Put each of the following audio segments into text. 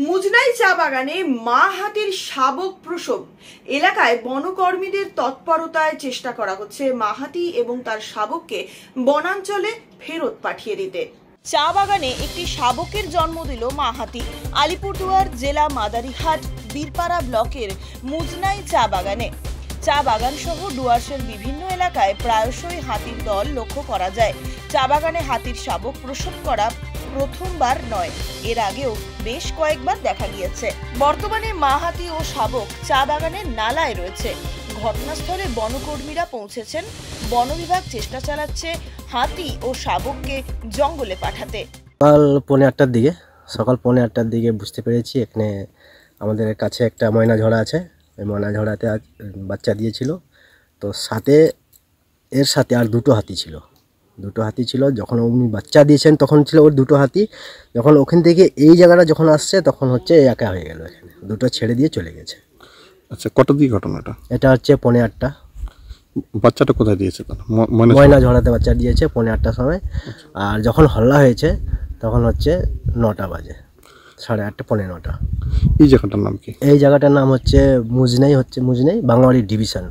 মুজনাই চা বাগানে মা হাতির শাবক প্রসব। এলাকায় বনকর্মীদের তৎপরতায় চেষ্টা করা হচ্ছে মা হাতি এবং তার শাবককে বনাঞ্চলে ফেরত পাঠিয়ে দিতে। চা বাগানে একটি শাবকের জন্ম দিল মা হাতি। আলিপুরদুয়ার জেলা মাদারিহাট বীরপাড়া ব্লকের মুজনাই চা বাগানে। চা বাগান সহ ডুয়ার্সের বিভিন্ন এলাকায় প্রায়শই হাতির দল লক্ষ্য করা যায়। চা বাগানে হাতির শাবক প্রসব করা প্রথমবার নয়, এর আগেও বেশ কয়েকবার দেখা গিয়েছে। বর্তমানে মা হাতি ও শাবক চা বাগানের নালায় রয়েছে। ঘটনাস্থলে বনকর্মীরা পৌঁছেছেন। বন বিভাগ চেষ্টা চালাচ্ছে হাতি ও শাবককে জঙ্গলে পাঠাতে। সকাল 8:30টার দিকে বুঝতে পেরেছি এখানে আমাদের কাছে একটা ময়না ঝড়া আছে। ওই ময়না ঝড়াতে আজ বাচ্চা দিয়েছিল। তো এর সাথে আর দুটো হাতি ছিল। যখন উনি বাচ্চা দিয়েছেন তখন ছিল ওর দুটো হাতি। যখন ওখান থেকে এই জায়গাটা যখন আসছে তখন হচ্ছে একা হয়ে গেল, এখানে দুটো ছেড়ে দিয়ে চলে গেছে। আচ্ছা, কত দিকে ঘটনাটা? এটা হচ্ছে 8:30। বাচ্চাটা কোথায় দিয়েছে? ময়না ঝড়াতে বাচ্চা দিয়েছে 8:30টার সময়। আর যখন হল্লা হয়েছে তখন হচ্ছে 9টা বাজে, 8:30 9:30। এই জায়গাটার নাম কি? এই জায়গাটার নাম হচ্ছে মুজনাই বাঙালি ডিভিশন,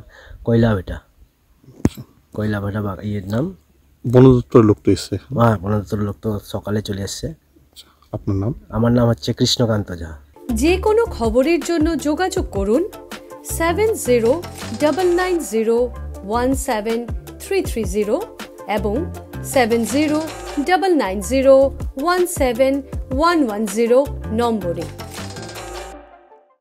কয়লাবেটা ইয়ের নাম। বন দপ্তরের লোক তো এসছে? হ্যাঁ, বন দপ্তরের লোক তো সকালে চলে এসছে। আপনার নাম? আমার নাম হচ্ছে কৃষ্ণকান্ত ঝা। যে কোনো খবরের জন্য যোগাযোগ করুন 7099017330 এবং 7099017110 নম্বরে।